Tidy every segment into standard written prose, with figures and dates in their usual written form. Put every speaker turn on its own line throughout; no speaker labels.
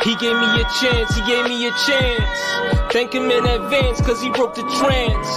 He gave me a chance, he gave me a chance. Thank him in advance, cause he broke the trance.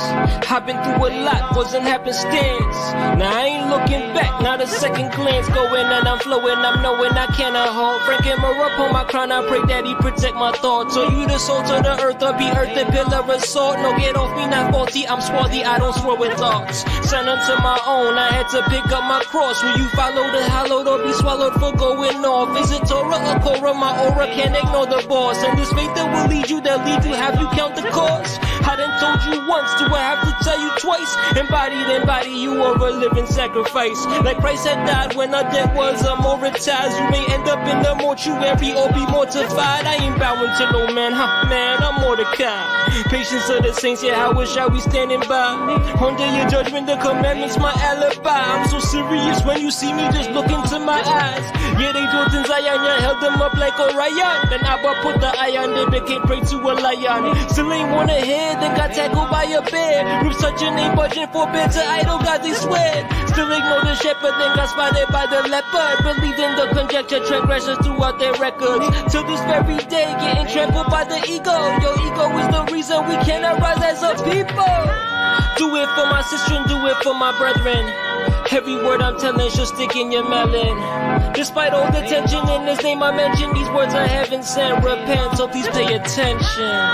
I've been through a lot, wasn't happenstance. Now I ain't looking back, not a second glance. Going and I'm flowing, I'm knowing I cannot halt. Frank him up on my crown, I pray that he protect my thoughts. So you the soul to the earth, or be earth and pillar of salt. No, get off me, not faulty, I'm swarthy, I don't swear with thoughts. Son unto my own, I had to pick up my cross. Will you follow the hallowed or be swallowed for going off? Is it Torah or Korah? My aura can't ignore the boss. And this faith that will lead you, that lead you, have you count the cost? I done told you once, do I have to tell you twice? Embody, you are a living sacrifice. Like Christ had died when our debt was amortized. You may end up in the mortuary or be mortified. I ain't bowing to no man, man, I'm Mordecai. Patience of the saints, yeah, how wish I we standing by. Under your judgment, the commandments, my alibi. I'm so serious when you see me, just look into my eyes. Yeah, they dwelt in Zion, yeah, held them up like Orion. Then Abba put the iron, they became prey to a lion. Still ain't wanna hear, then got tackled by a bear. Rip such an ain't budging for bed to idol God, they swear. Still ignore the shepherd, then got spotted by the leopard. Believed in the conjecture, transgressors throughout their records. Till this very day, getting trampled by the ego. Your ego is the reason we cannot rise as a people. Do it for my sister and do it for my brethren. Every word I'm telling should stick in your melon. Despite all the tension in this name I mention, these words are heaven sent. Repent, so please pay attention.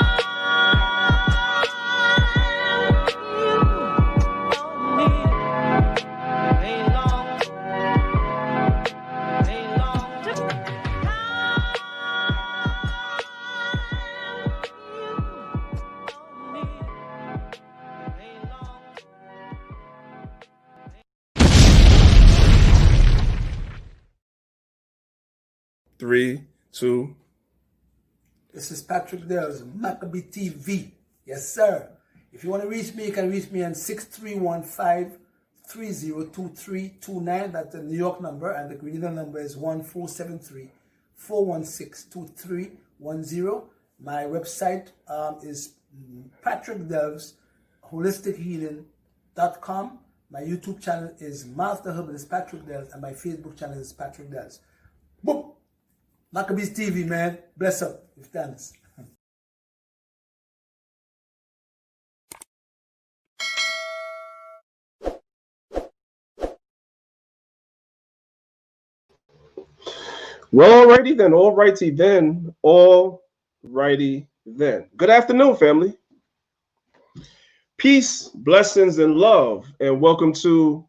Three, two.
This is Patrick Dells, Maccabee TV. Yes, sir. If you want to reach me, you can reach me on 6315-302329. That's the New York number, and the Grenada number is 1473-416-2310. My website is Patrick Dells, holistichealing.com. My YouTube channel is Master Herbalist Patrick Dells, and my Facebook channel is Patrick Dells. Boom! Maccabees TV, man. Bless up. With thanks.
Well, alrighty then. Good afternoon, family. Peace, blessings, and love, and welcome to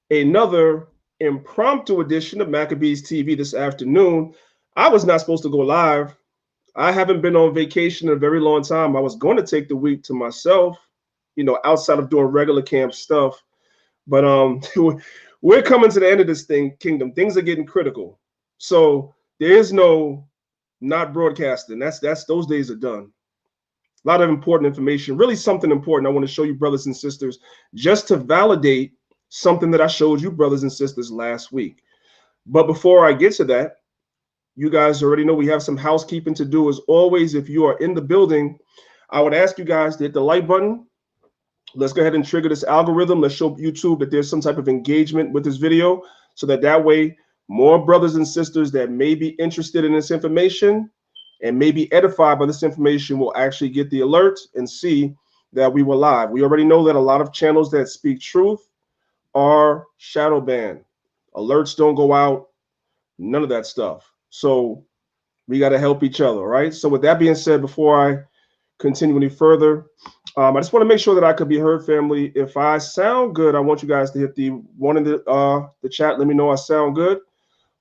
another impromptu edition of Maccabees TV this afternoon. I was not supposed to go live. I haven't been on vacation in a very long time. I was going to take the week to myself, you know, outside of doing regular camp stuff. But we're coming to the end of this kingdom. Things are getting critical. So there is no not broadcasting. Those days are done. A lot of important information, really something important I want to show you, brothers and sisters, just to validate something that I showed you, brothers and sisters, last week. But before I get to that, you guys already know we have some housekeeping to do. As always, if you are in the building, I would ask you guys to hit the like button. Let's go ahead and trigger this algorithm. Let's show YouTube that there's some type of engagement with this video, so that way more brothers and sisters that may be interested in this information and may be edified by this information will actually get the alert and see that we were live. We already know that a lot of channels that speak truth are shadow banned. Alerts don't go out, none of that stuff. So we got to help each other, right? So with that being said, before I continue any further, I just want to make sure that I could be heard, family. If I sound good, I want you guys to hit the one in the chat. Let me know I sound good,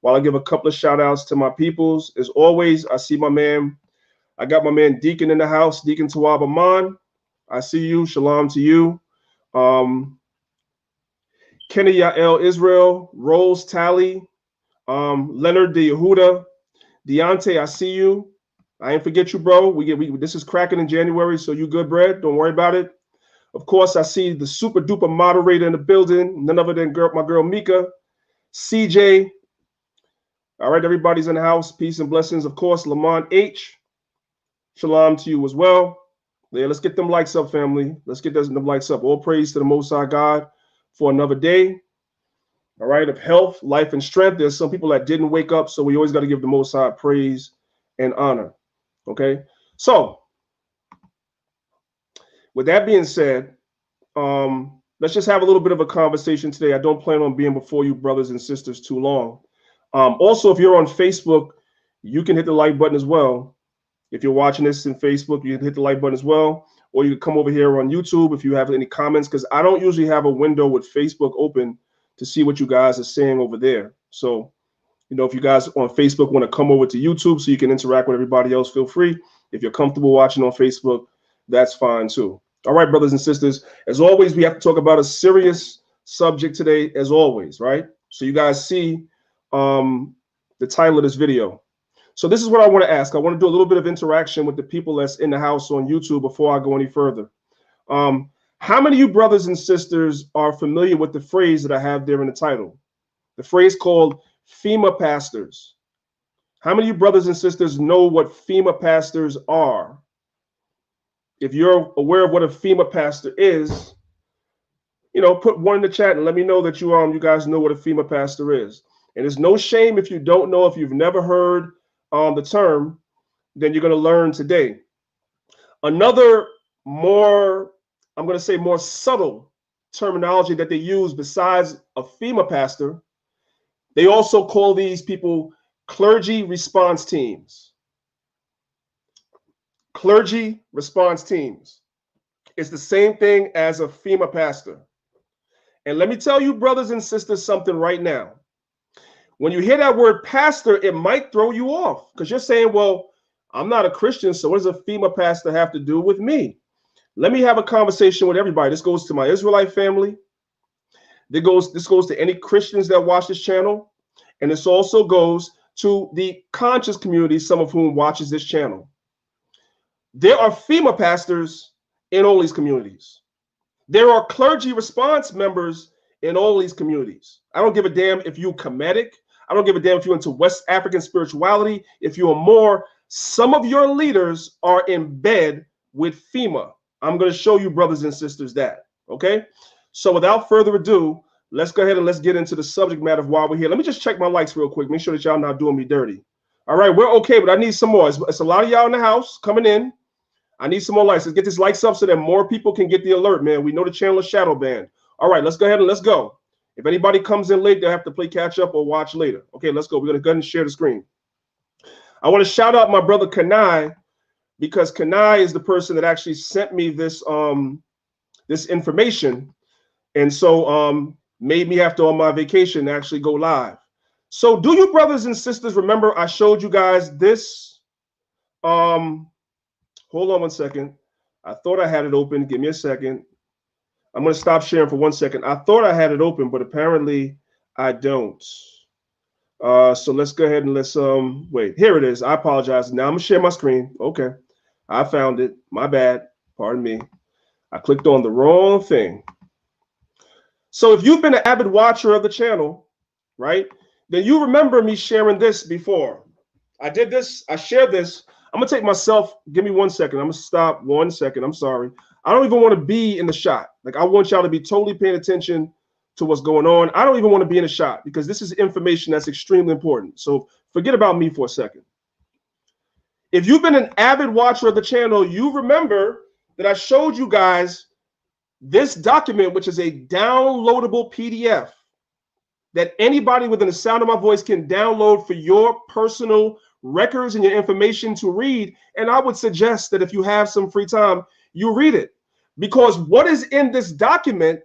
while I give a couple of shout outs to my peoples. As always, I see I got my man Deacon in the house, Deacon Tawab Aman. I see you. Shalom to you. Kenny Yael Israel, Rose Tally, Leonard De Yehuda, Deontay, I see you. I ain't forget you, bro. This is cracking in January, so you good, bread. Don't worry about it. Of course, I see the super duper moderator in the building, none other than my girl Mika, CJ. All right, everybody's in the house. Peace and blessings. Of course, Lamont H. Shalom to you as well. Yeah, let's get them likes up, family. Let's get them likes up. All praise to the Most High God for another day. All right, of health, life, and strength. There's some people that didn't wake up, so we always got to give the Most High praise and honor. Okay, so with that being said, let's just have a little bit of a conversation today. I don't plan on being before you brothers and sisters too long. Also, if you're on Facebook, you can hit the like button as well. If you're watching this in Facebook, you can hit the like button as well. Or you can come over here on YouTube if you have any comments, because I don't usually have a window with Facebook open to see what you guys are saying over there. So, you know, if you guys on Facebook want to come over to YouTube so you can interact with everybody else, feel free. If you're comfortable watching on Facebook, that's fine too. All right, brothers and sisters, as always, we have to talk about a serious subject today, as always, right? So you guys see the title of this video. So this is what I want to ask. I want to do a little bit of interaction with the people that's in the house on YouTube before I go any further. How many of you brothers and sisters are familiar with the phrase that I have there in the title? The phrase called Fema pastors. How many of you brothers and sisters know what Fema pastors are? If you're aware of what a Fema pastor is, you know, put one in the chat and let me know that you guys know what a Fema pastor is. And there's no shame if you don't know, if you've never heard the term, then you're going to learn today. Another more, I'm going to say more subtle terminology that they use besides a Fema pastor, they also call these people clergy response teams. Clergy response teams. It's the same thing as a Fema pastor. And let me tell you, brothers and sisters, something right now. When you hear that word pastor, it might throw you off because you're saying, well, I'm not a Christian, so what does a Fema pastor have to do with me? Let me have a conversation with everybody. This goes to my Israelite family. This goes to any Christians that watch this channel. And this also goes to the conscious community, some of whom watches this channel. There are Fema pastors in all these communities. There are clergy response members in all these communities. I don't give a damn if you're Kemetic. I don't give a damn if you're into West African spirituality. If you are more, some of your leaders are in bed with Fema. I'm going to show you, brothers and sisters, that. Okay? So without further ado, let's go ahead and let's get into the subject matter of why we're here. Let me just check my likes real quick. Make sure that y'all not doing me dirty. All right, we're okay, but I need some more. It's a lot of y'all in the house coming in. I need some more likes. Let's get this likes up so that more people can get the alert, man. We know the channel is shadow banned. All right, let's go ahead and let's go. If anybody comes in late, they'll have to play catch up or watch later. Okay, let's go. We're going to go ahead and share the screen. I want to shout out my brother Kanai, because Kanai is the person that actually sent me this this information, and so made me have to, on my vacation, actually go live. So do you brothers and sisters remember I showed you guys this? Hold on one second. I thought I had it open. Give me a second. I'm going to stop sharing for 1 second. I thought I had it open, but apparently I don't. So let's go ahead and let's wait. Here it is. I apologize. Now I'm going to share my screen. Okay. I found it. My bad. Pardon me. I clicked on the wrong thing. So if you've been an avid watcher of the channel, right, then you remember me sharing this before. I did this. I shared this. I'm going to take myself. Give me 1 second. I'm going to stop 1 second. I'm sorry. I don't even want to be in the shot. Like, I want y'all to be totally paying attention to what's going on. I don't even want to be in the shot because this is information that's extremely important. So forget about me for a second. If you've been an avid watcher of the channel, you remember that I showed you guys this document, which is a downloadable PDF that anybody within the sound of my voice can download for your personal records and your information to read. And I would suggest that if you have some free time, you read it, because what is in this document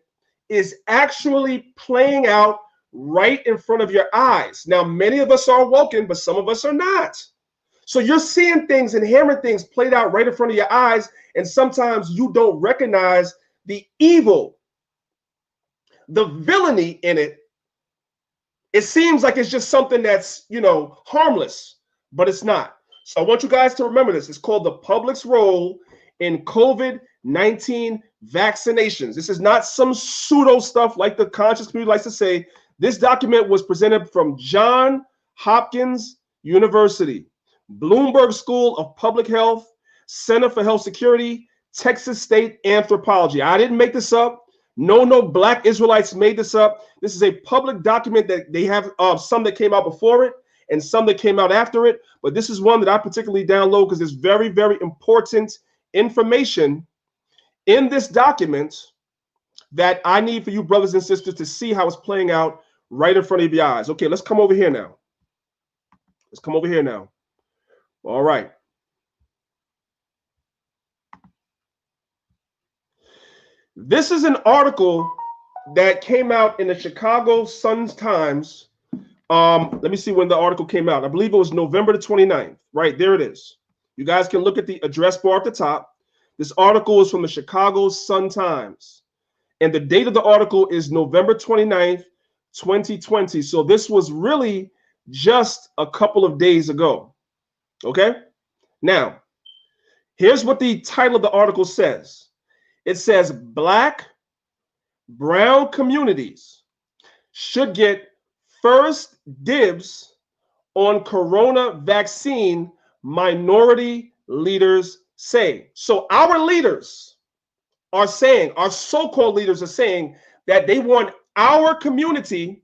is actually playing out right in front of your eyes. Now, many of us are awoken, but some of us are not. So you're seeing things and hearing things played out right in front of your eyes, and sometimes you don't recognize the evil, the villainy in it. It seems like it's just something that's, you know, harmless, but it's not. So I want you guys to remember this. It's called the public's role in COVID-19 vaccinations. This is not some pseudo stuff like the conscious community likes to say. This document was presented from Johns Hopkins University, Bloomberg School of Public Health, Center for Health Security, Texas State Anthropology. I didn't make this up. No Black Israelites made this up. This is a public document that they have some that came out before it, and some that came out after it. But this is one that I particularly download because there's very, very important information in this document that I need for you brothers and sisters to see how it's playing out right in front of your eyes. Okay, let's come over here now. Let's come over here now. All right. This is an article that came out in the Chicago Sun-Times. Let me see when the article came out. I believe it was November the 29th. Right, there it is. You guys can look at the address bar at the top. This article is from the Chicago Sun-Times. And the date of the article is November 29th, 2020. So this was really just a couple of days ago. Okay? Now, here's what the title of the article says. It says, Black, brown communities should get first dibs on corona vaccine, minority leaders say. So our leaders are saying, our so-called leaders are saying that they want our community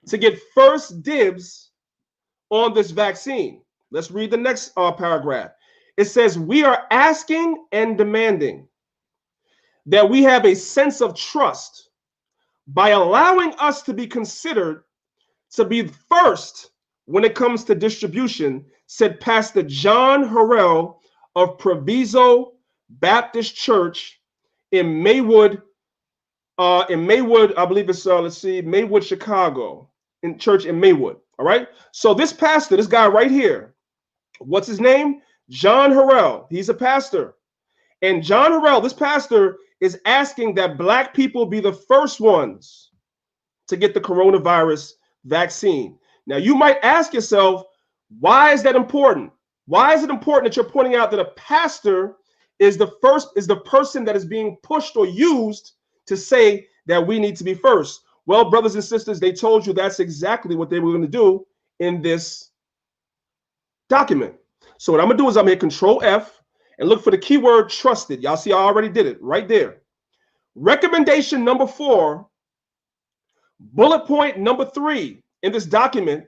to get first dibs on this vaccine. Let's read the next paragraph. It says, we are asking and demanding that we have a sense of trust by allowing us to be considered to be first when it comes to distribution, said Pastor John Harrell of Proviso Baptist Church in Maywood, I believe it's, Maywood, Chicago, in church in Maywood. All right. So this pastor, this guy right here, what's his name? John Harrell. He's a pastor. And John Harrell, this pastor, is asking that Black people be the first ones to get the coronavirus vaccine. Now, you might ask yourself, why is that important? Why is it important that you're pointing out that a pastor is the person that is being pushed or used to say that we need to be first? Well, brothers and sisters, they told you that's exactly what they were going to do in this document. So what I'm going to do is I'm going to hit Control F and look for the keyword trusted. Y'all see I already did it right there. Recommendation number 4, bullet point number 3 in this document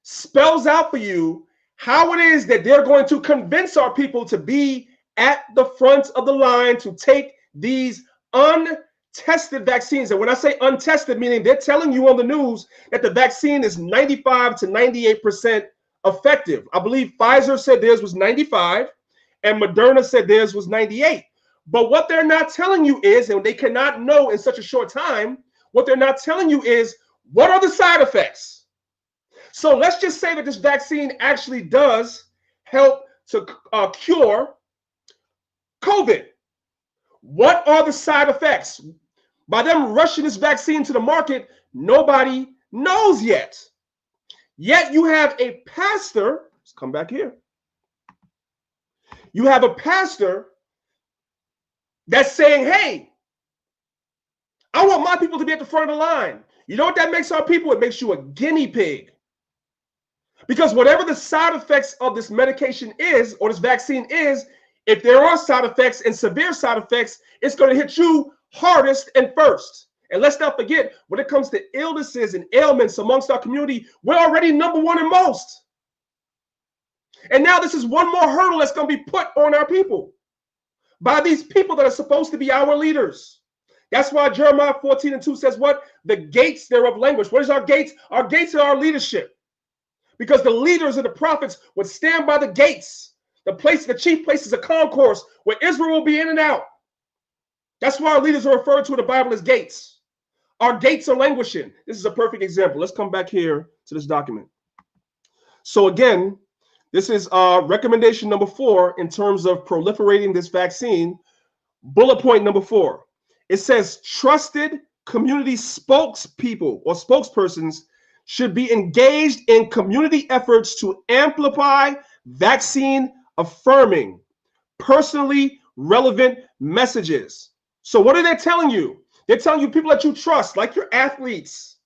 spells out for you how it is that they're going to convince our people to be at the front of the line to take these untested vaccines. And when I say untested, meaning they're telling you on the news that the vaccine is 95 to 98% effective. I believe Pfizer said theirs was 95 and Moderna said theirs was 98. But what they're not telling you is, and they cannot know in such a short time, what they're not telling you is, what are the side effects? So let's just say that this vaccine actually does help to cure COVID. What are the side effects? By them rushing this vaccine to the market, nobody knows yet. Yet you have a pastor, let's come back here. You have a pastor that's saying, hey, I want my people to be at the front of the line. You know what that makes our people? It makes you a guinea pig. Because whatever the side effects of this medication is, or this vaccine is, if there are side effects and severe side effects, it's going to hit you hardest and first. And let's not forget, when it comes to illnesses and ailments amongst our community, we're already number 1 in most. And now this is one more hurdle that's going to be put on our people by these people that are supposed to be our leaders. That's why Jeremiah 14:2 says what? The gates thereof languish. What is our gates? Our gates are our leadership. Because the leaders and the prophets would stand by the gates, the chief places of concourse where Israel will be in and out. That's why our leaders are referred to in the Bible as gates. Our gates are languishing. This is a perfect example. Let's come back here to this document. So again, this is recommendation number 4 in terms of proliferating this vaccine. Bullet point number 4. It says trusted community spokespeople or spokespersons should be engaged in community efforts to amplify vaccine affirming, personally relevant messages. So what are they telling you? They're telling you people that you trust, like your athletes,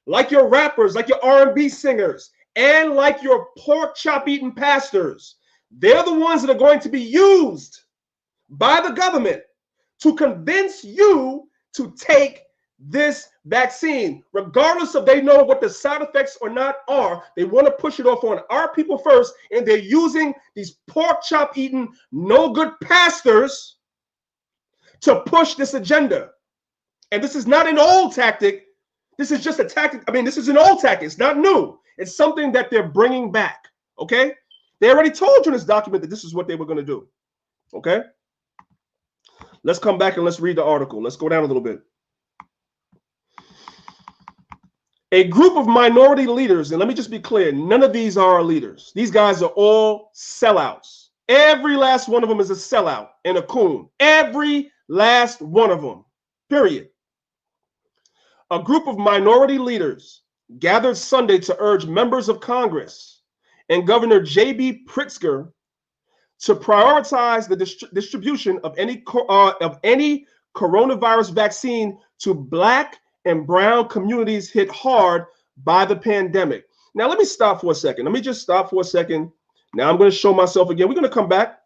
like your rappers, like your R&B singers, and like your pork chop eating pastors. They're the ones that are going to be used by the government to convince you to take this vaccine, regardless of they know what the side effects or not are. They want to push it off on our people first, and they're using these pork chop eating, no good pastors to push this agenda. And this is not an old tactic. This is just a tactic. I mean, this is an old tactic. It's not new. It's something that they're bringing back. Okay? They already told you in this document that this is what they were going to do. Okay? Let's come back and let's read the article. Let's go down a little bit. A group of minority leaders, and let me just be clear, none of these are our leaders. These guys are all sellouts. Every last one of them is a sellout and a coon. Every last one of them. Period. A group of minority leaders gathered Sunday to urge members of Congress and Governor J.B. Pritzker to prioritize the distribution of any coronavirus vaccine to Black and brown communities hit hard by the pandemic. Now, let me stop for a second. Let me just stop for a second. Now, I'm going to show myself again. We're going to come back.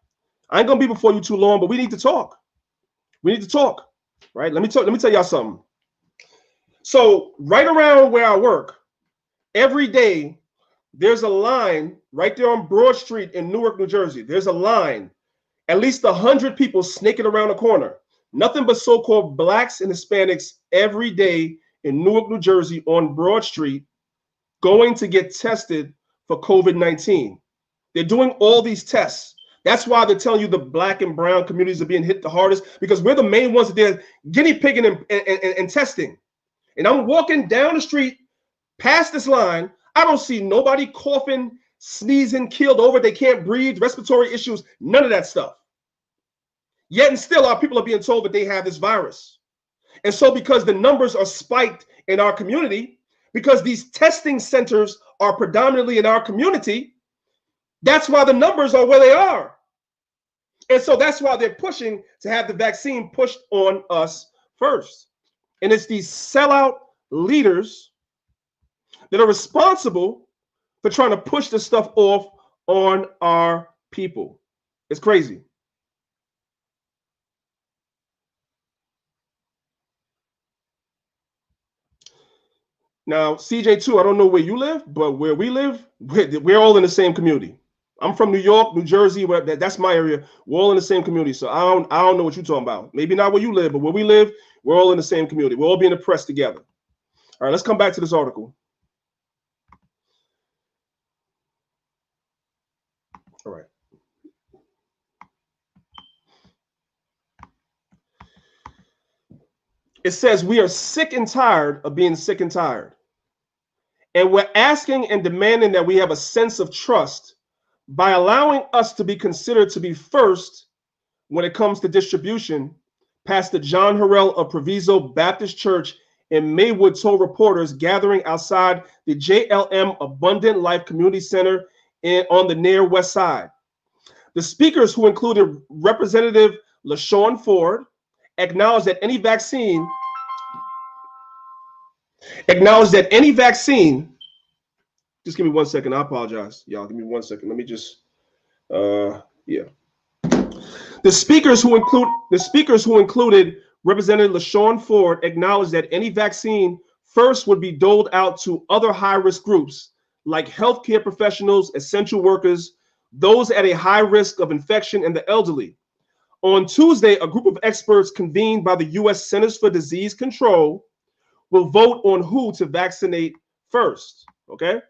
I ain't going to be before you too long, but we need to talk. We need to talk, right? Let me tell y'all something. So right around where I work, every day, there's a line right there on Broad Street in Newark, New Jersey. There's a line, at least 100 people snaking around the corner. Nothing but so-called Blacks and Hispanics every day in Newark, New Jersey on Broad Street going to get tested for COVID-19. They're doing all these tests. That's why they're telling you the Black and brown communities are being hit the hardest, because we're the main ones that they're guinea pigging and testing. And I'm walking down the street past this line. I don't see nobody coughing, sneezing, keeled over. They can't breathe, respiratory issues, none of that stuff. Yet and still, our people are being told that they have this virus. And so because the numbers are spiked in our community, because these testing centers are predominantly in our community, that's why the numbers are where they are. And so that's why they're pushing to have the vaccine pushed on us first. And it's these sellout leaders that are responsible for trying to push this stuff off on our people. It's crazy. Now, CJ2, I don't know where you live, but where we live, we're all in the same community. I'm from New York, New Jersey, that's my area. We're all in the same community. So I don't know what you're talking about. Maybe not where you live, but where we live, we're all in the same community. We're all being oppressed together. All right, let's come back to this article. All right. It says we are sick and tired of being sick and tired. And we're asking and demanding that we have a sense of trust by allowing us to be considered to be first when it comes to distribution. Pastor John Harrell of Proviso Baptist Church in Maywood told reporters gathering outside the JLM Abundant Life Community Center on the near west side. The speakers, who included Representative LaShawn Ford, acknowledged that any vaccine, just give me 1 second. I apologize, y'all. Give me 1 second. Let me just, yeah. The speakers who included Representative LaShawn Ford acknowledged that any vaccine first would be doled out to other high-risk groups like healthcare professionals, essential workers, those at a high risk of infection, and the elderly. On Tuesday, a group of experts convened by the U.S. Centers for Disease Control will vote on who to vaccinate first. Okay.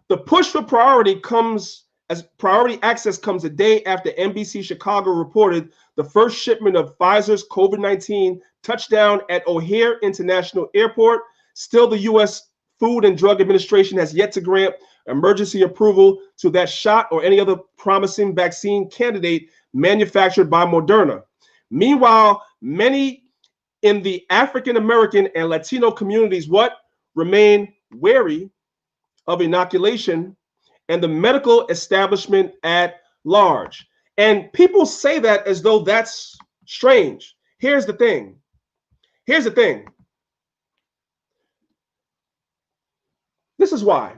The push for priority access comes a day after NBC Chicago reported the first shipment of Pfizer's COVID-19 touchdown at O'Hare International Airport. Still, the U.S. Food and Drug Administration has yet to grant emergency approval to that shot or any other promising vaccine candidate manufactured by Moderna. Meanwhile, many in the African American and Latino communities remain wary of inoculation and the medical establishment at large. And people say that as though that's strange. Here's the thing. This is why.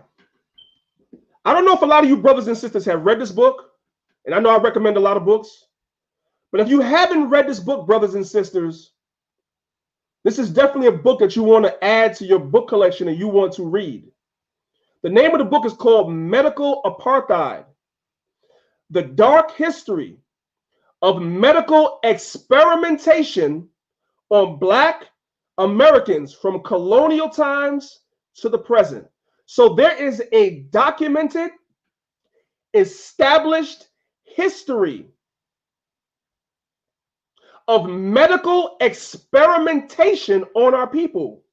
I don't know if a lot of you brothers and sisters have read this book, and I know I recommend a lot of books, but if you haven't read this book, brothers and sisters, This is definitely a book that you want to add to your book collection and you want to read. The name of the book is called Medical Apartheid: The Dark History of Medical Experimentation on Black Americans from Colonial Times to the Present. So there is a documented, established history of medical experimentation on our people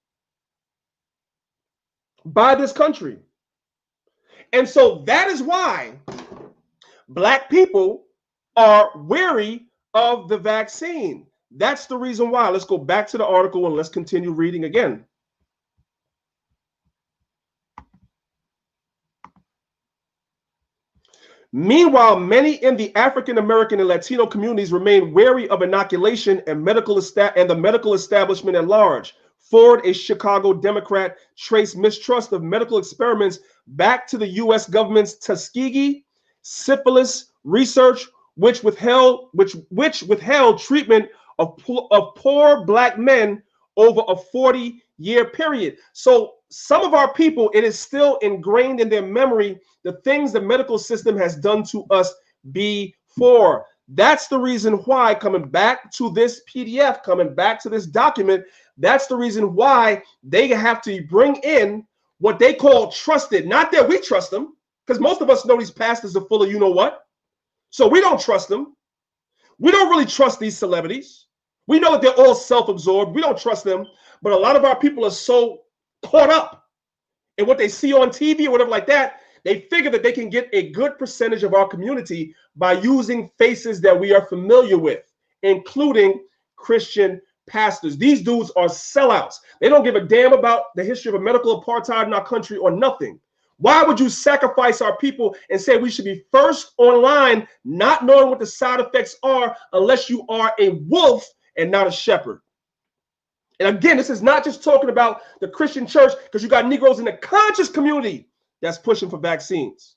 by this country. And so that is why Black people are wary of the vaccine. That's the reason why. Let's go back to the article and let's continue reading again. Meanwhile, many in the African American and Latino communities remain wary of inoculation and the medical establishment at large. Ford, a Chicago Democrat, traced mistrust of medical experiments back to the U.S. government's Tuskegee syphilis research, which withheld treatment of poor Black men over a 40-year period. So some of our people, it is still ingrained in their memory the things the medical system has done to us before. That's the reason why, coming back to this PDF, coming back to this document, that's the reason why they have to bring in what they call trusted. Not that we trust them, because most of us know these pastors are full of you know what. So we don't trust them. We don't really trust these celebrities. We know that they're all self-absorbed. We don't trust them. But a lot of our people are so caught up in what they see on TV or whatever like that, they figure that they can get a good percentage of our community by using faces that we are familiar with, including Christian pastors. These dudes are sellouts. They don't give a damn about the history of a medical apartheid in our country or nothing. Why would you sacrifice our people and say we should be first online, not knowing what the side effects are, unless you are a wolf and not a shepherd? And again, this is not just talking about the Christian church, because you got Negroes in the conscious community that's pushing for vaccines.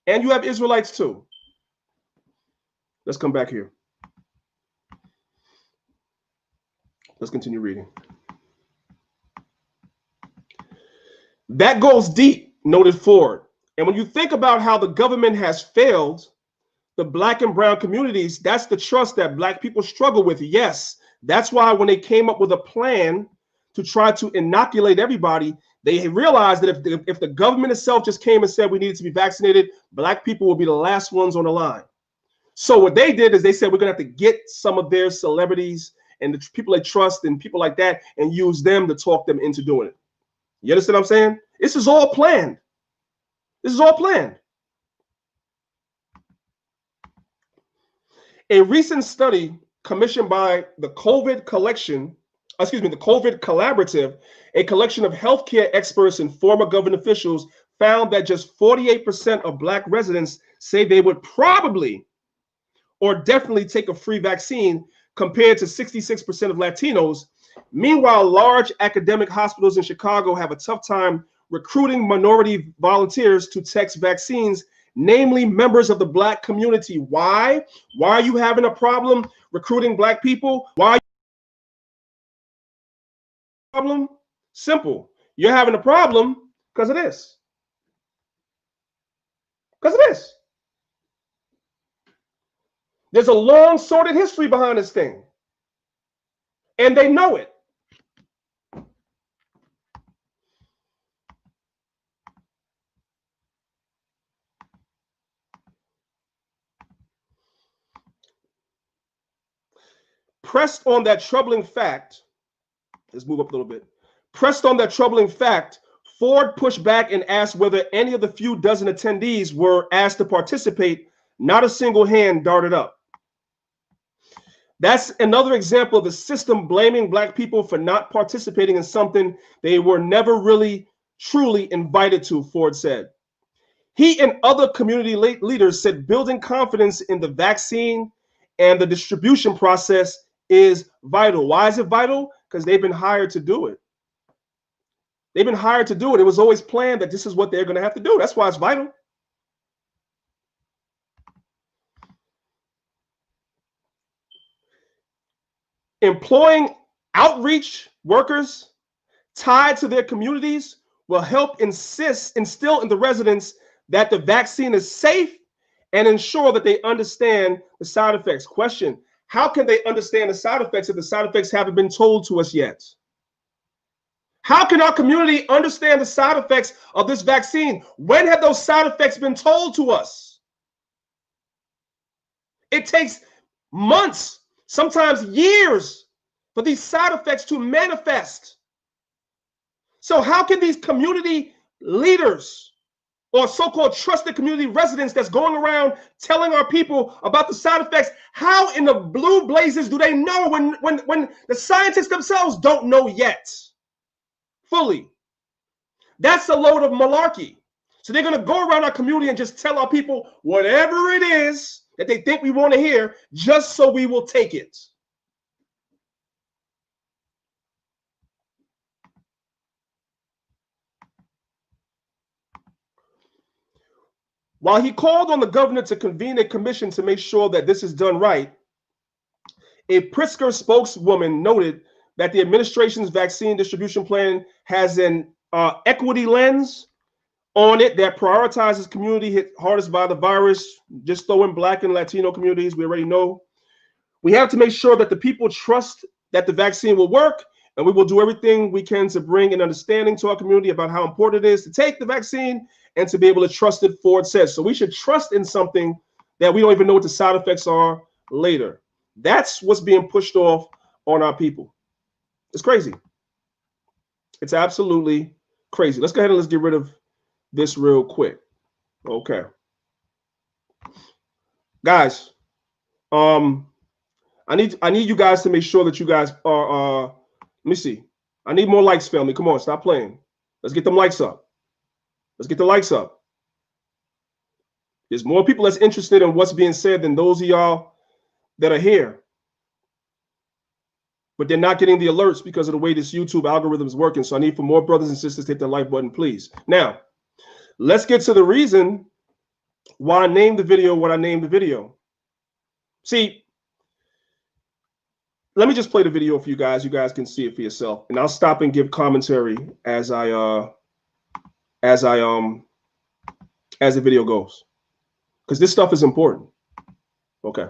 And you have Israelites too. Let's come back here. Let's continue reading. That goes deep, noted Ford. And when you think about how the government has failed the Black and brown communities, that's the trust that Black people struggle with. Yes, that's why when they came up with a plan to try to inoculate everybody, they realized that if the government itself just came and said we needed to be vaccinated, Black people will be the last ones on the line. So what they did is they said we're going to have to get some of their celebrities and the people they trust and people like that and use them to talk them into doing it. You understand what I'm saying? This is all planned. This is all planned. A recent study commissioned by the COVID Collaborative, a collection of healthcare experts and former government officials, found that just 48% of Black residents say they would probably or definitely take a free vaccine, compared to 66% of Latinos. Meanwhile, large academic hospitals in Chicago have a tough time recruiting minority volunteers to take vaccines, namely members of the Black community. Why? Why are you having a problem recruiting Black people? Why? Problem? Simple. You're having a problem because of this. Because of this. There's a long sordid history behind this thing. And they know it. Pressed on that troubling fact, let's move up a little bit. Pressed on that troubling fact, Ford pushed back and asked whether any of the few dozen attendees were asked to participate. Not a single hand darted up. That's another example of the system blaming Black people for not participating in something they were never really, truly invited to, Ford said. He and other community leaders said building confidence in the vaccine and the distribution process is vital. Why is it vital? Because they've been hired to do it. They've been hired to do it. It was always planned that this is what they're going to have to do. That's why it's vital. Employing Outreach workers tied to their communities will help instill in the residents that the vaccine is safe and ensure that they understand the side effects. Question: how can they understand the side effects if the side effects haven't been told to us yet? How can our community understand the side effects of this vaccine? When have those side effects been told to us? It takes months, sometimes years, for these side effects to manifest. So how can these community leaders or so-called trusted community residents that's going around telling our people about the side effects, how in the blue blazes do they know when the scientists themselves don't know yet fully? That's a load of malarkey. So they're going to go around our community and just tell our people whatever it is that they think we want to hear, just so we will take it. While he called on the governor to convene a commission to make sure that this is done right, a Pritzker spokeswoman noted that the administration's vaccine distribution plan has an equity lens on it that prioritizes community hit hardest by the virus. Just throw in Black and Latino communities. We already know. We have to make sure that the people trust that the vaccine will work, and we will do everything we can to bring an understanding to our community about how important it is to take the vaccine and to be able to trust it for what it says. So we should trust in something that we don't even know what the side effects are later. That's what's being pushed off on our people. It's crazy. It's absolutely crazy. Let's go ahead and let's get rid of this real quick. Okay. Guys, I need you guys to make sure that you guys are let me see. I need more likes, family. Come on, stop playing. Let's get them likes up. Let's get the likes up. There's more people that's interested in what's being said than those of y'all that are here. But they're not getting the alerts because of the way this YouTube algorithm is working. So I need for more brothers and sisters to hit the like button, please. Now, let's get to the reason why I named the video what I named the video. See, let me just play the video for you guys. You guys can see it for yourself. And I'll stop and give commentary as the video goes, because this stuff is important. Okay.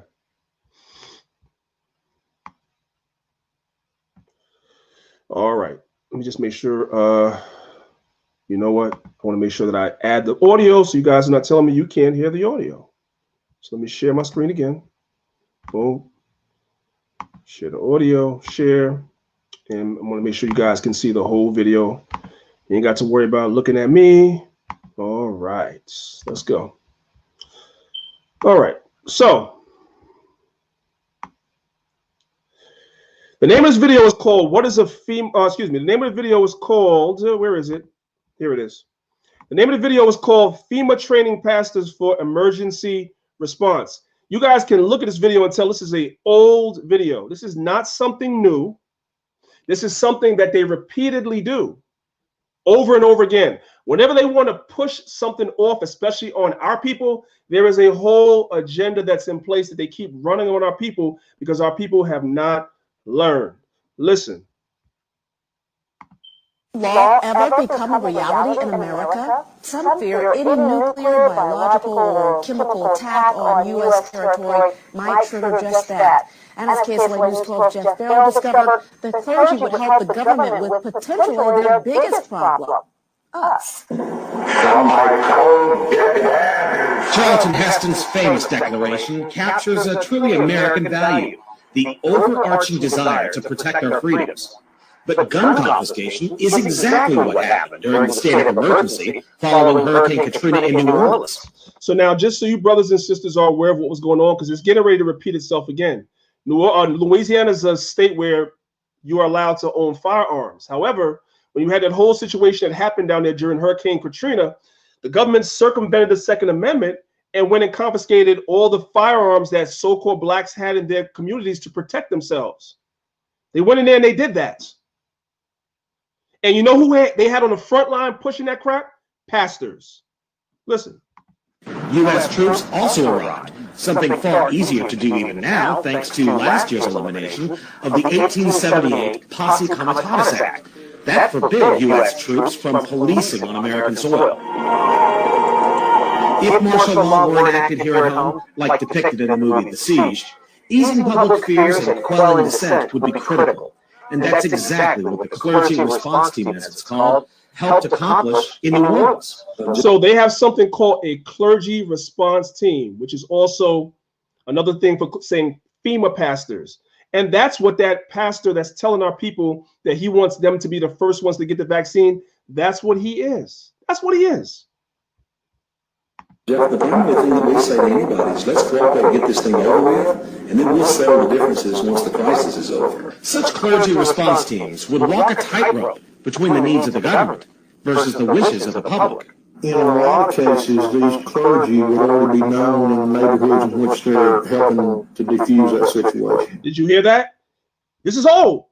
All right. Let me just make sure. You know what? I want to make sure that I add the audio so you guys are not telling me you can't hear the audio. So let me share my screen again. Boom. Share the audio, share. And I want to make sure you guys can see the whole video. You ain't got to worry about looking at me. All right, let's go. All right, so the name of this video is called "What is a Fema?" Excuse me. The name of the video is called. Where is it? Here it is. The name of the video is called "FEMA Training Pastors for Emergency Response." You guys can look at this video and tell this is an old video. This is not something new. This is something that they repeatedly do over and over again. Whenever they want to push something off, especially on our people, there is a whole agenda that's in place that they keep running on our people because our people have not learned. Listen.
Law ever become a reality in America? Some fear any nuclear, biological, or chemical attack on U.S. territory might trigger just that. And as KSLA News 12 Jeff Farrell discovered, the clergy would help the government with potentially their biggest problem, us.
Charlton Heston's famous declaration captures a truly American value, the overarching desire to protect our freedoms. But gun confiscation is exactly what happened during the state of emergency following Hurricane Katrina in New Orleans.
So now, just so you brothers and sisters are aware of what was going on, because it's getting ready to repeat itself again. Louisiana is a state where you are allowed to own firearms. However, when you had that whole situation that happened down there during Hurricane Katrina, the government circumvented the Second Amendment and went and confiscated all the firearms that so-called blacks had in their communities to protect themselves. They went in there and they did that. And you know who they had on the front line pushing that crap? Pastors. Listen.
U.S. troops also arrived, something far easier to do even now thanks to last year's elimination of the 1878 Posse Comitatus Act. That forbid U.S. troops from policing on American soil. If martial law were enacted here at home, like depicted in the movie The Siege, easing public fears and quelling dissent would be critical. And that's exactly what the clergy response team, as it's called, helped accomplish in New Orleans.
So they have something called a clergy response team, which is also another thing for saying FEMA pastors. And that's what that pastor that's telling our people that he wants them to be the first ones to get the vaccine, that's what he is. That's what he is.
Jeff, the primary thing that we say to anybody is let's go out there and get this thing over with, and then we'll settle the differences once the crisis is over.
Such clergy response teams would walk a tightrope between the needs of the government versus the wishes of the public.
In a lot of cases, these clergy would already be known in the neighborhoods in which they're helping to defuse that situation.
Did you hear that? This is old.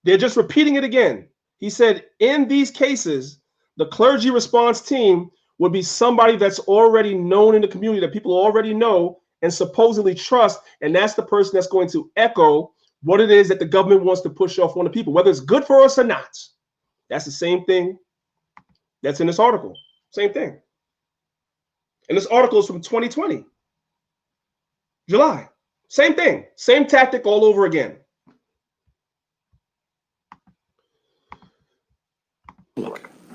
They're just repeating it again. He said, in these cases, the clergy response team would be somebody that's already known in the community, that people already know and supposedly trust, and that's the person that's going to echo what it is that the government wants to push off on the people, whether it's good for us or not. That's the same thing that's in this article. Same thing. And this article is from 2020, July. Same thing, same tactic all over again.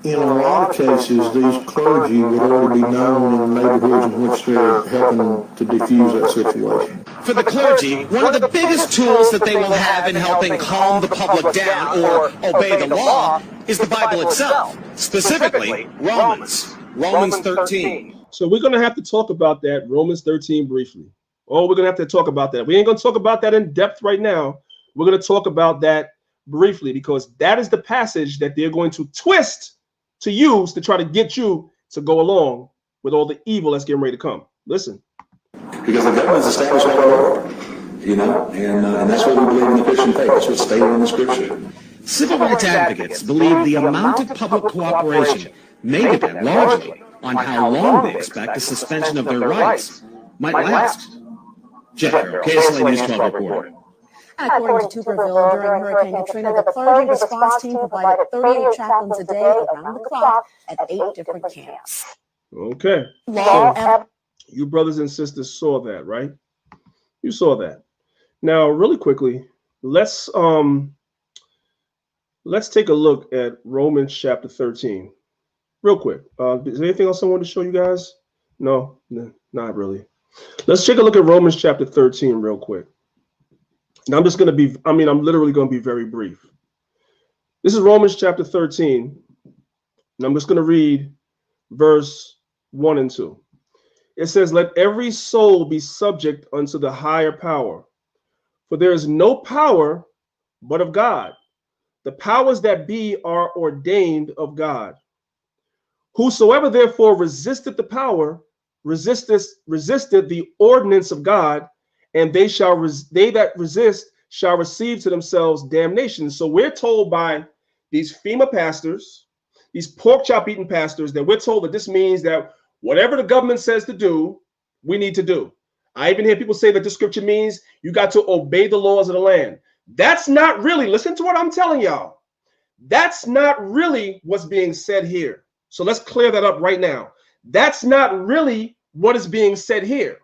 In a lot of cases, these clergy would already be known in the neighborhoods in which they're helping to defuse that situation.
For the clergy, one of the biggest tools that they will have in helping calm the public down or obey the law is the Bible itself, specifically Romans 13.
So we're going to have to talk about that, Romans 13, briefly. Oh, we're going to have to talk about that. We ain't going to talk about that in depth right now. We're going to talk about that briefly because that is the passage that they're going to twist to use to try to get you to go along with all the evil that's getting ready to come. Listen.
Because the government's established all over, you know, and that's what we believe in the Christian faith. That's what's stated in the Scripture.
Civil rights advocates believe the amount of public cooperation may depend largely on how long they expect the suspension of their rights might last. Jeff Carroll, KSLA News 12 report.
According to Tuberville, during Hurricane Katrina, the clergy response team provided 38 chaplains a day around the clock at 8 different camps.
Okay. So you brothers and sisters saw that, right? You saw that. Now, really quickly, let's take a look at Romans chapter 13. Real quick. Is there anything else I want to show you guys? No, not really. Let's take a look at Romans chapter 13 real quick. Now I'm literally going to be very brief. This is Romans chapter 13, and I'm just going to read verse 1 and 2. It says, "Let every soul be subject unto the higher power, for there is no power but of God. The powers that be are ordained of God. Whosoever therefore resisteth the power, resisteth the ordinance of God, and they that resist shall receive to themselves damnation." So we're told by these FEMA pastors, these pork chop eating pastors, that we're told that this means that whatever the government says to do, we need to do. I even hear people say that this scripture means you got to obey the laws of the land. That's not really, listen to what I'm telling y'all. That's not really what's being said here. So let's clear that up right now. That's not really what is being said here.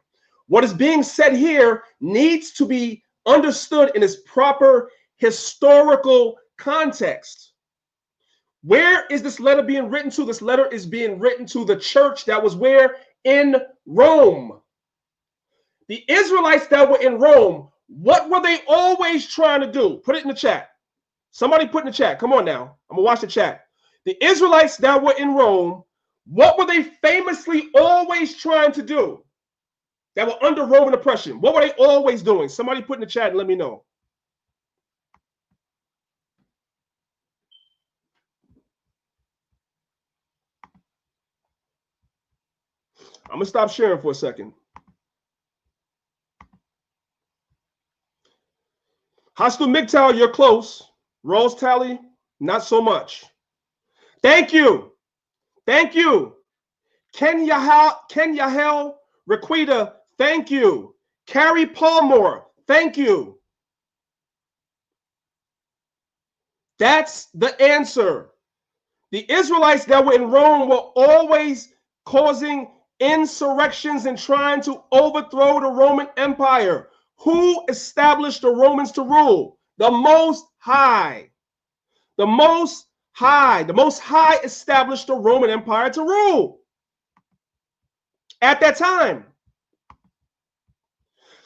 What is being said here needs to be understood in its proper historical context. Where is this letter being written to? This letter is being written to the church that was where? In Rome. The Israelites that were in Rome, what were they always trying to do? Put it in the chat. Somebody put in the chat. Come on now. I'm going to watch the chat. The Israelites that were in Rome, what were they famously always trying to do? That were under Roman oppression. What were they always doing? Somebody put in the chat and let me know. I'm going to stop sharing for a second. Hostile MGTOW, you're close. Rose Tally, not so much. Thank you. Thank you. Ken Yahel, Requita, Thank you. Carrie Palmer. Thank you. That's the answer. The Israelites that were in Rome were always causing insurrections and trying to overthrow the Roman Empire. Who established the Romans to rule? The Most High. The Most High. The Most High established the Roman Empire to rule at that time.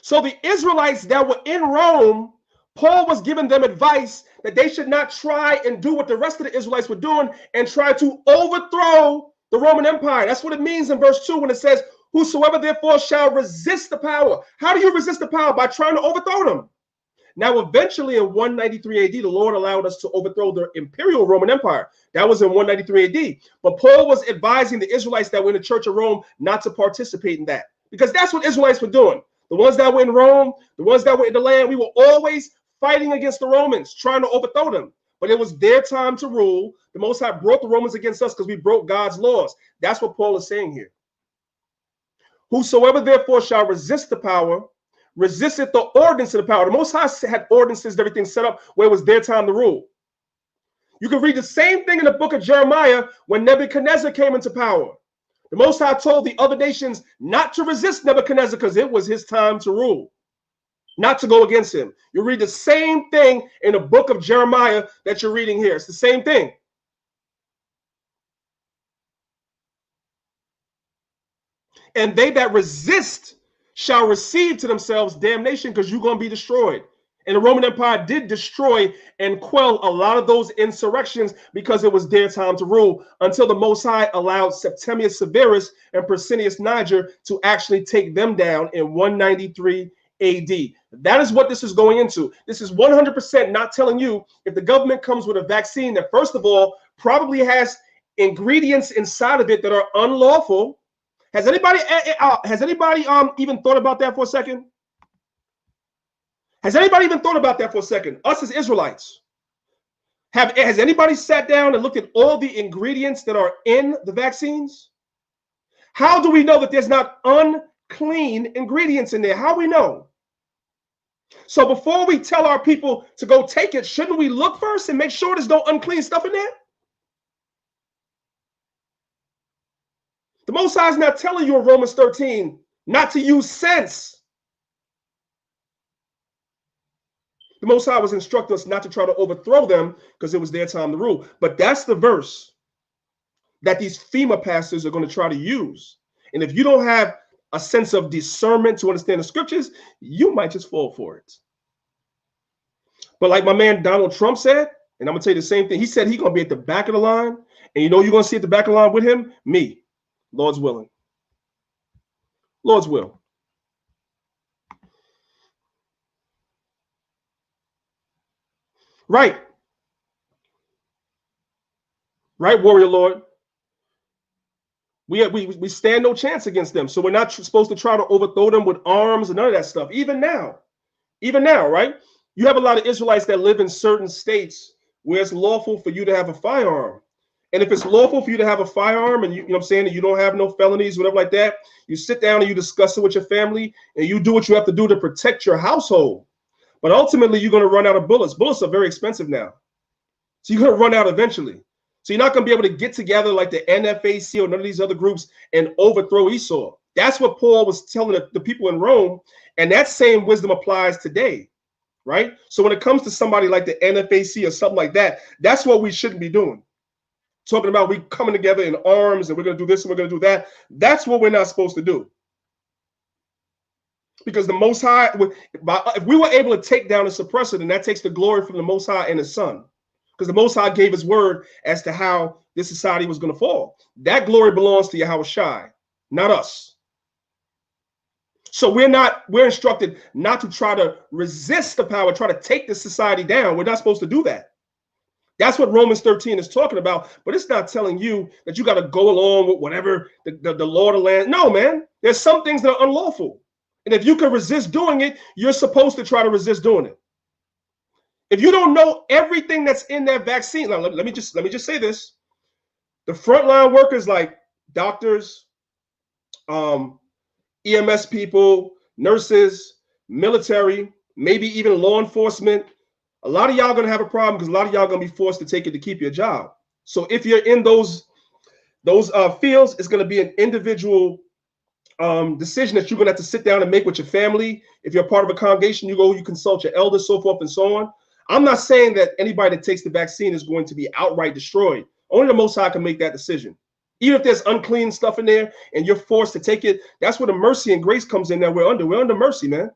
So the Israelites that were in Rome, Paul was giving them advice that they should not try and do what the rest of the Israelites were doing and try to overthrow the Roman Empire. That's what it means in verse 2 when it says, whosoever therefore shall resist the power. How do you resist the power? By trying to overthrow them. Now, eventually in 193 AD, the Lord allowed us to overthrow the imperial Roman Empire. That was in 193 AD. But Paul was advising the Israelites that were in the Church of Rome not to participate in that, because that's what Israelites were doing. The ones that were in Rome, the ones that were in the land, we were always fighting against the Romans, trying to overthrow them. But it was their time to rule. The Most High brought the Romans against us because we broke God's laws. That's what Paul is saying here. Whosoever therefore shall resist the power, resisteth the ordinance of the power. The Most High had ordinances and everything set up where it was their time to rule. You can read the same thing in the book of Jeremiah when Nebuchadnezzar came into power. The Most High told the other nations not to resist Nebuchadnezzar because it was his time to rule, not to go against him. You read the same thing in the book of Jeremiah that you're reading here. It's the same thing. And they that resist shall receive to themselves damnation, because you're going to be destroyed. And the Roman Empire did destroy and quell a lot of those insurrections because it was their time to rule, until the Most High allowed Septimius Severus and Persinius Niger to actually take them down in 193 AD. That is what this is going into. This is 100% not telling you if the government comes with a vaccine that, first of all, probably has ingredients inside of it that are unlawful. Has anybody even thought about that for a second? Has anybody even thought about that for a second? Us as Israelites. Has anybody sat down and looked at all the ingredients that are in the vaccines? How do we know that there's not unclean ingredients in there? How do we know? So before we tell our people to go take it, shouldn't we look first and make sure there's no unclean stuff in there? The Most High is not telling you in Romans 13 not to use sense. The Most High was instructing us not to try to overthrow them because it was their time to rule. But that's the verse that these Fema pastors are going to try to use. And if you don't have a sense of discernment to understand the scriptures, you might just fall for it. But like my man Donald Trump said, and I'm going to tell you the same thing. He said he's going to be at the back of the line. And you know you're going to see at the back of the line with him? Me. Lord's willing. Lord's will. Right. Right, Warrior Lord. We stand no chance against them. So we're not supposed to try to overthrow them with arms and none of that stuff. Even now, right? You have a lot of Israelites that live in certain states where it's lawful for you to have a firearm. And if it's lawful for you to have a firearm and you know what I'm saying, and you don't have no felonies, whatever like that, you sit down and you discuss it with your family and you do what you have to do to protect your household. But ultimately, you're going to run out of bullets. Bullets are very expensive now. So you're going to run out eventually. So you're not going to be able to get together like the NFAC or none of these other groups and overthrow Esau. That's what Paul was telling the people in Rome. And that same wisdom applies today, right? So when it comes to somebody like the NFAC or something like that, that's what we shouldn't be doing. Talking about we coming together in arms and we're going to do this and we're going to do that. That's what we're not supposed to do. Because the Most High, if we were able to take down a suppressor, then that takes the glory from the Most High and his Son. Because the Most High gave his word as to how this society was going to fall. That glory belongs to Yahweh Shai, not us. So we're instructed not to try to resist the power, try to take the society down. We're not supposed to do that. That's what Romans 13 is talking about. But it's not telling you that you got to go along with whatever the law of the land. No, man. There's some things that are unlawful. And if you can resist doing it, you're supposed to try to resist doing it. If you don't know everything that's in that vaccine, now let me just say this: the frontline workers like doctors, EMS people, nurses, military, maybe even law enforcement. A lot of y'all gonna have a problem because a lot of y'all gonna be forced to take it to keep your job. So if you're in those fields, it's gonna be an individual decision that you're gonna have to sit down and make with your family. If you're part of a congregation, you consult your elders, so forth and so on. I'm not saying that anybody that takes the vaccine is going to be outright destroyed. Only the Most High can make that decision. Even if there's unclean stuff in there and you're forced to take it, that's where the mercy and grace comes in that we're under. We're under mercy, man.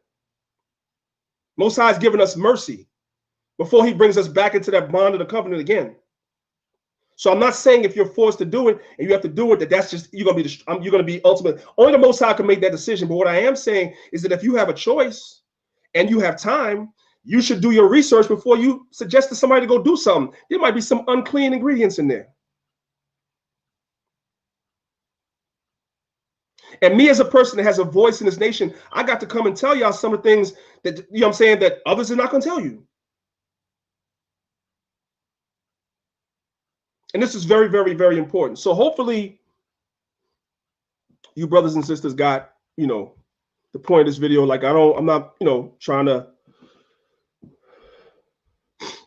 Most High has given us mercy before he brings us back into that bond of the covenant again. So I'm not saying if you're forced to do it and you have to do it, that's just, you're gonna be ultimate. Only the Most High can make that decision. But what I am saying is that if you have a choice and you have time, you should do your research before you suggest to somebody to go do something. There might be some unclean ingredients in there. And me as a person that has a voice in this nation, I got to come and tell y'all some of the things that, you know what I'm saying, that others are not going to tell you. And this is very, very, very important. So hopefully you brothers and sisters got, you know, the point of this video. Like, I'm not, you know, trying to,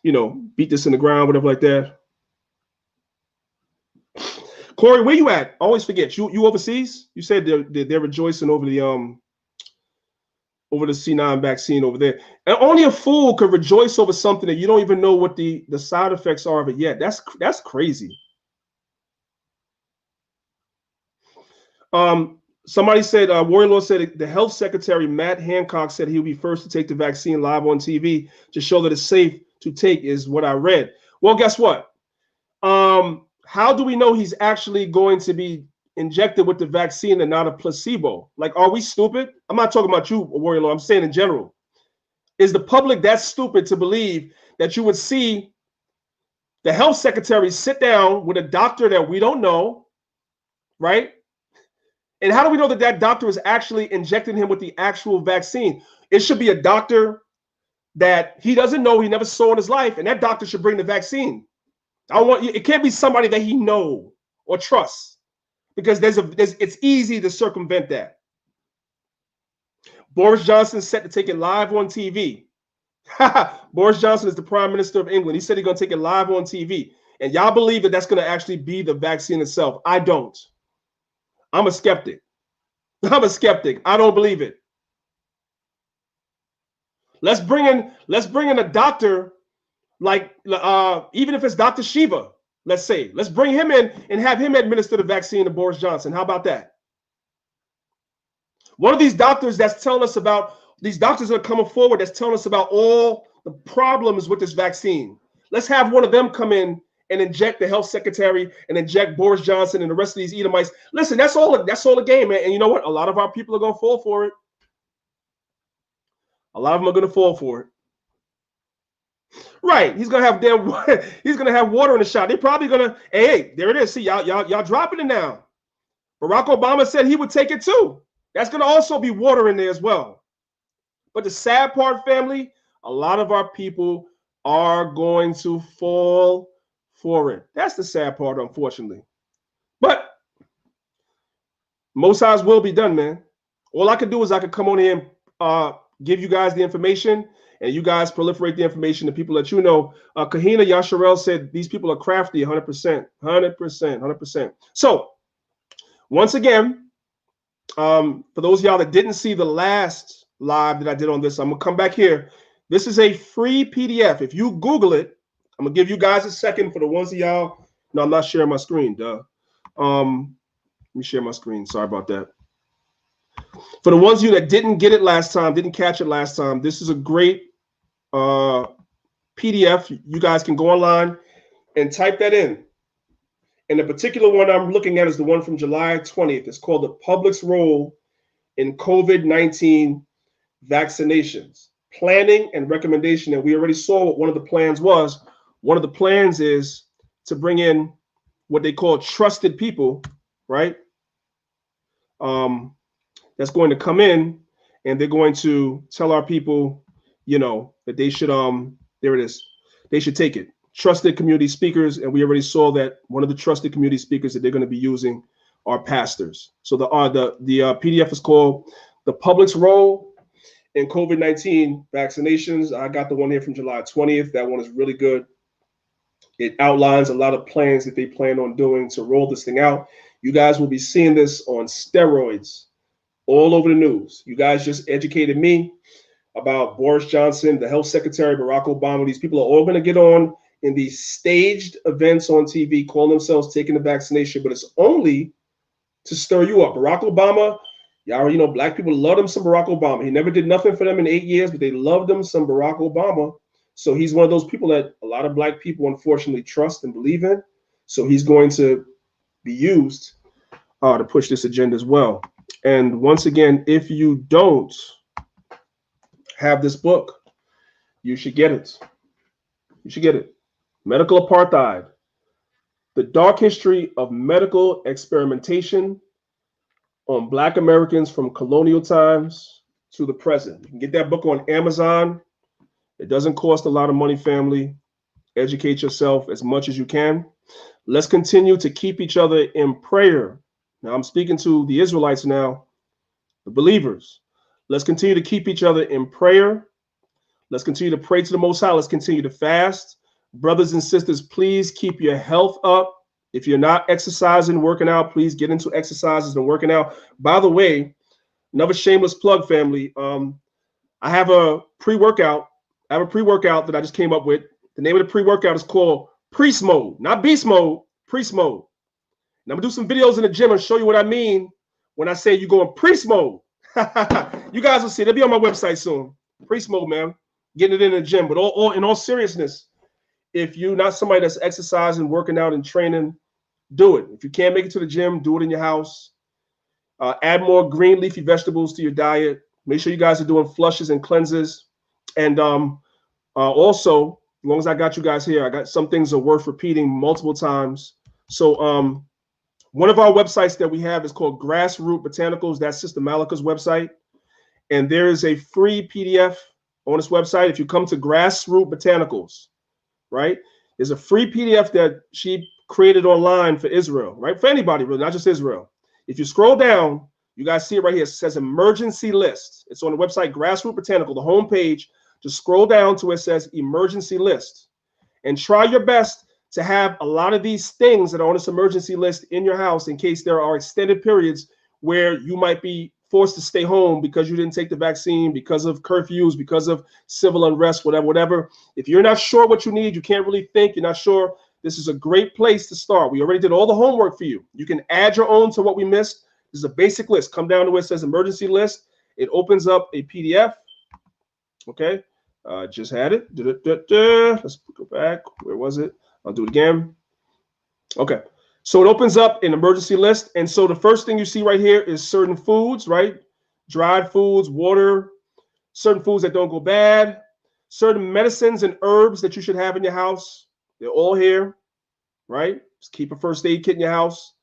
you know, beat this in the ground, whatever like that. Corey, where you at? I always forget. You overseas? You said they're rejoicing over the C9 vaccine over there. And only a fool could rejoice over something that you don't even know what the side effects are of it yet. That's crazy. Somebody said, Warrior Law said the health secretary, Matt Hancock, said he'll be first to take the vaccine live on TV to show that it's safe to take, is what I read. Well, guess what? How do we know he's actually going to be injected with the vaccine and not a placebo? Like, are we stupid? I'm not talking about you, Warrior Law. I'm saying in general. Is the public that stupid to believe that you would see the health secretary sit down with a doctor that we don't know, right? And how do we know that that doctor is actually injecting him with the actual vaccine? It should be a doctor that he doesn't know, he never saw in his life, and that doctor should bring the vaccine. It can't be somebody that he know or trusts, because it's easy to circumvent that. Boris Johnson set to take it live on TV. Boris Johnson is the Prime Minister of England. He said he's going to take it live on TV. And y'all believe that that's going to actually be the vaccine itself. I don't. I'm a skeptic. I don't believe it. Let's bring in a doctor, like even if it's Dr. Shiva, let's say. Let's bring him in and have him administer the vaccine to Boris Johnson. How about that? One of these doctors that's telling us about, these doctors that are coming forward that's telling us about all the problems with this vaccine. Let's have one of them come in and inject the health secretary and inject Boris Johnson and the rest of these Edomites. Listen, that's all a game, man. And you know what? A lot of our people are going to fall for it. A lot of them are going to fall for it. Right. He's going to have he's going to have water in the shot. They're probably going to, hey, there it is. See, y'all dropping it now. Barack Obama said he would take it too. That's going to also be water in there as well. But the sad part, family, a lot of our people are going to fall for it. That's the sad part, unfortunately. But Most High's will be done, man. All I could do is I could come on here and give you guys the information, and you guys proliferate the information to people that you know. Kahina Yasharel said these people are crafty, 100%, 100%. So once again, for those of y'all that didn't see the last live that I did on this, I'm gonna come back here. This is a free PDF. If you Google it, I'm gonna give you guys a second for the ones of y'all. No, I'm not sharing my screen, duh. Let me share my screen. Sorry about that. For the ones of you that didn't get it last time, didn't catch it last time, this is a great PDF. You guys can go online and type that in. And the particular one I'm looking at is the one from July 20th. It's called The Public's Role in COVID-19 Vaccinations, Planning and Recommendation. And we already saw what one of the plans was. One of the plans is to bring in what they call trusted people, right? That's going to come in, and they're going to tell our people, you know, that they should, there it is, they should take it. Trusted community speakers, and we already saw that one of the trusted community speakers that they're going to be using are pastors. So the PDF is called "The Public's Role in COVID-19 Vaccinations." I got the one here from July 20th. That one is really good. It outlines a lot of plans that they plan on doing to roll this thing out. You guys will be seeing this on steroids all over the news. You guys just educated me about Boris Johnson, the health secretary, Barack Obama. These people are all going to get on in these staged events on TV, calling themselves taking the vaccination, but it's only to stir you up. Barack Obama, y'all already know black people love him some Barack Obama. He never did nothing for them in 8 years, but they loved him some Barack Obama. So he's one of those people that a lot of black people unfortunately trust and believe in. So he's going to be used to push this agenda as well. And once again, if you don't have this book, you should get it. You should get it. Medical Apartheid: The Dark History of Medical Experimentation on Black Americans from Colonial Times to the Present. You can get that book on Amazon. It doesn't cost a lot of money, family. Educate yourself as much as you can. Let's continue to keep each other in prayer. Now, I'm speaking to the Israelites now, the believers. Let's continue to keep each other in prayer. Let's continue to pray to the Most High. Let's continue to fast. Brothers and sisters, please keep your health up. If you're not exercising, working out, please get into exercises and working out. By the way, another shameless plug, family. I have a pre-workout. I have a pre-workout that I just came up with. The name of the pre-workout is called Priest Mode, not Beast Mode, Priest Mode. And I'm gonna do some videos in the gym and show you what I mean when I say you go in Priest Mode. You guys will see. They'll be on my website soon. Priest Mode, man. Getting it in the gym. But in all seriousness, if you're not somebody that's exercising, working out, and training, do it. If you can't make it to the gym, do it in your house. Add more green leafy vegetables to your diet. Make sure you guys are doing flushes and cleanses. And also, as long as I got you guys here, I got some things are worth repeating multiple times. So one of our websites that we have is called Grassroot Botanicals. That's Sister Malika's website. And there is a free PDF on this website. If you come to Grassroot Botanicals, right, there's a free PDF that she created online for Israel, right? For anybody, really, not just Israel. If you scroll down, you guys see it right here. It says emergency list. It's on the website Grassroot Botanical, the homepage. Just scroll down to where it says emergency list. And try your best to have a lot of these things that are on this emergency list in your house in case there are extended periods where you might be forced to stay home because you didn't take the vaccine, because of curfews, because of civil unrest, whatever. If you're not sure what you need, you can't really think, you're not sure, this is a great place to start. We already did all the homework for you. You can add your own to what we missed. This is a basic list. Come down to where it says emergency list. It opens up a PDF. Okay. Just had it. Let's go back. Where was it? I'll do it again. Okay. So it opens up an emergency list. And so the first thing you see right here is certain foods, right? Dried foods, water, certain foods that don't go bad, certain medicines and herbs that you should have in your house. They're all here, right? Just keep a first aid kit in your house.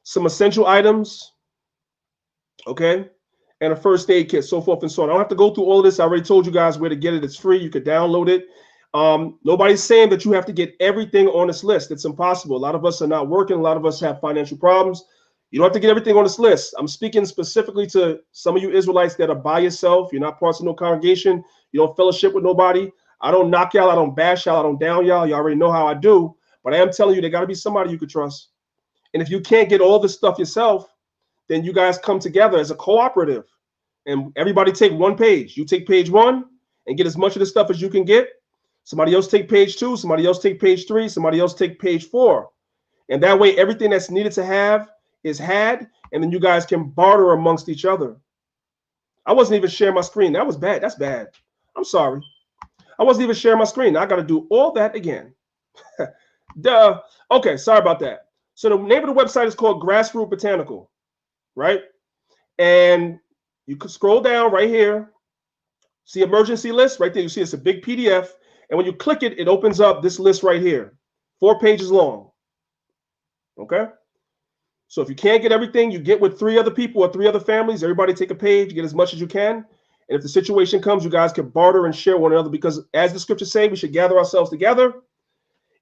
Some essential items, okay? And a first aid kit, so forth and so on. I don't have to go through all of this. I already told you guys where to get it. It's free. You could download it. Nobody's saying that you have to get everything on this list. It's impossible. A lot of us are not working. A lot of us have financial problems. You don't have to get everything on this list. I'm speaking specifically to some of you Israelites that are by yourself. You're not part of no congregation. You don't fellowship with nobody. I don't knock y'all. I don't bash y'all. I don't down y'all. You already know how I do. But I am telling you, there got to be somebody you could trust. And if you can't get all this stuff yourself, then you guys come together as a cooperative. And everybody take one page. You take page 1 and get as much of the stuff as you can get. Somebody else take page 2. Somebody else take page 3. Somebody else take page 4. And that way, everything that's needed to have is had. And then you guys can barter amongst each other. I wasn't even sharing my screen. That was bad. That's bad. I'm sorry. I wasn't even sharing my screen. I got to do all that again. Duh. Okay, sorry about that. So the name of the website is called Grassroot Botanical, right? And you could scroll down right here. See emergency list right there. You see it's a big PDF. And when you click it, it opens up this list right here. 4 pages long. Okay? So if you can't get everything, you get with 3 other people or 3 other families. Everybody take a page, get as much as you can. And if the situation comes, you guys can barter and share one another because as the scriptures say, we should gather ourselves together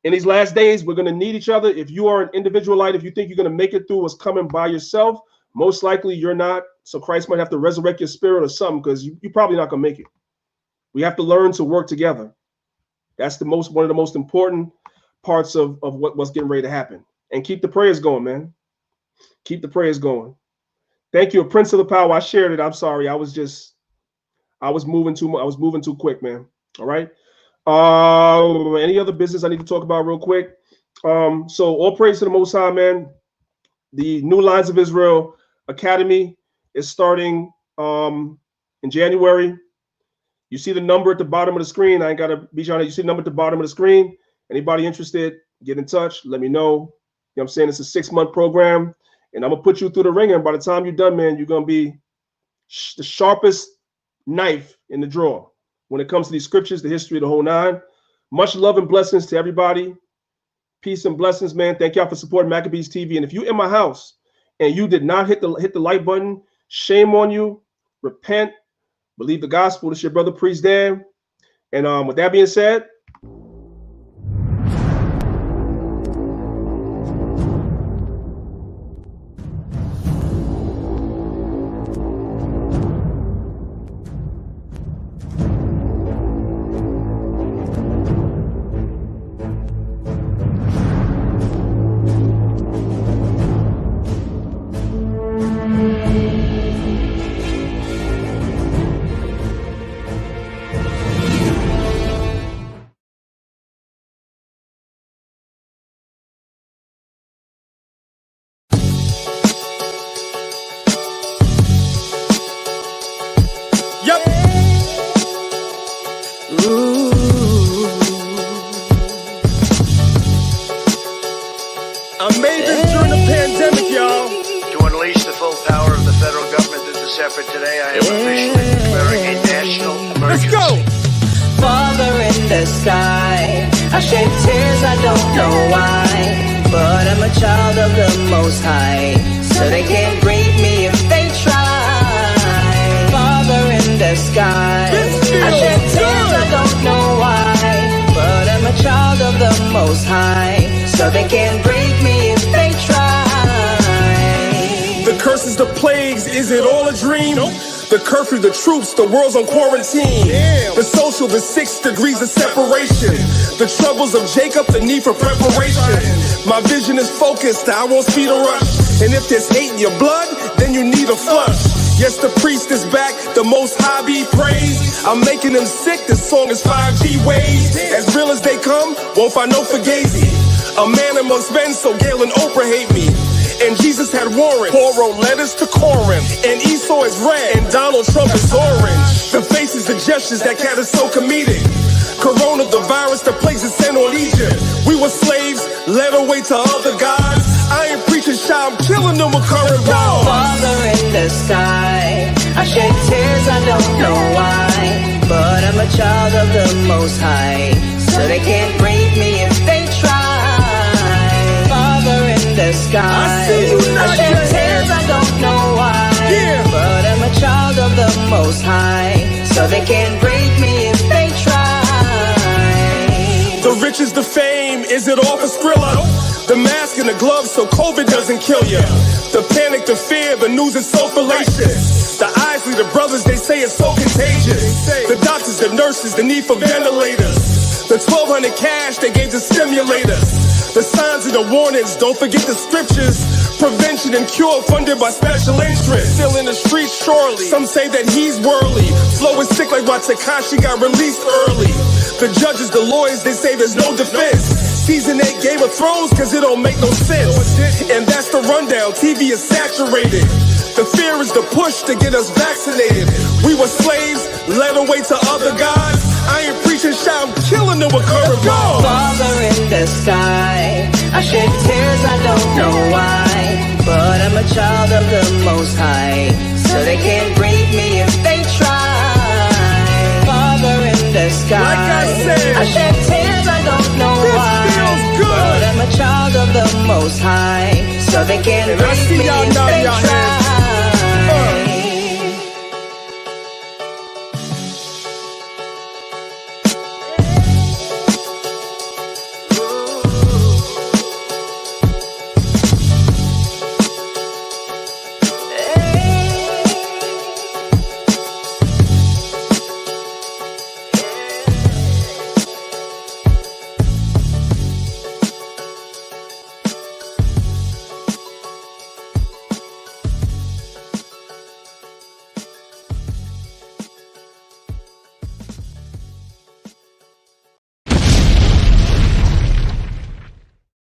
In these last days, we're going to need each other. If you are an individualite, if you think you're going to make it through what's coming by yourself, most likely you're not. So Christ might have to resurrect your spirit or something, because you're probably not going to make it. We have to learn to work together. That's one of the most important parts of what's getting ready to happen. And keep the prayers going, man. Keep the prayers going. Thank you, Prince of the Power. I shared it. I'm sorry. I was moving too quick, man. All right. Any other business I need to talk about real quick? So all praise to the Most High, man. The New Lines of Israel Academy is starting in January. You see the number at the bottom of the screen. I ain't got to be on it. You see the number at the bottom of the screen. Anybody interested, get in touch. Let me know. You know what I'm saying? It's a 6-month program, and I'm going to put you through the ringer. And by the time you're done, man, you're going to be the sharpest knife in the drawer when it comes to these scriptures, the history of the whole nine. Much love and blessings to everybody. Peace and blessings, man. Thank y'all for supporting Maccabees TV. And if you're in my house and you did not hit the like button, shame on you. Repent. Believe the gospel. This is your brother, Priest Dan. And with that being said, the troops, the world's on quarantine. Damn. The social, the 6 degrees of separation. The troubles of Jacob, the need for preparation. My vision is focused, I won't speed or rush. And if there's hate in your blood, then you need a flush. Yes, the priest is back, the Most High be praised. I'm making them sick, this song is 5G waves. As real as they come, won't find no fugazi. A man amongst men, so Gail and Oprah hate me. And Jesus had Warren, Paul wrote letters to Corinth. And Esau is red, and Donald Trump is orange. The faces, the gestures, that cat is so comedic. Corona, the virus, the plagues is sent on Egypt. We were slaves, led away to other gods. I ain't preaching shy, I'm killing them with current laws.
Father in the sky, I shed tears, I don't know why. But I'm a child of the Most High, so they can't break me if they try. Father in the sky, I shed tears, I don't know why. Yeah. But I'm a child of the Most High, so they can't break me if they try.
The riches, the fame, is it all for Skrilla? The mask and the gloves so COVID doesn't kill you. The panic, the fear, the news is so fallacious. The Isley, the brothers, they say it's so contagious. The doctors, the nurses, the need for ventilators. The 1,200 cash they gave to stimulators. The signs and the warnings, don't forget the scriptures. Prevention and cure funded by special interests. Still in the streets, surely. Some say that he's worldly. Flow is sick like why Tekashi got released early. The judges, the lawyers, they say there's no defense. Season 8 Game of Thrones, cause it don't make no sense. And that's the rundown, TV is saturated. The fear is the push to get us vaccinated. We were slaves, led away to other gods. I ain't preaching shy, I'm killing them with current laws.
Father in the sky, I shed tears, I don't know why. But I'm a child of the Most High, so they can't break me if they try. Father in the sky,
like I
shed tears, I don't know why. But I'm a child of the Most High, so they can't break me if they try.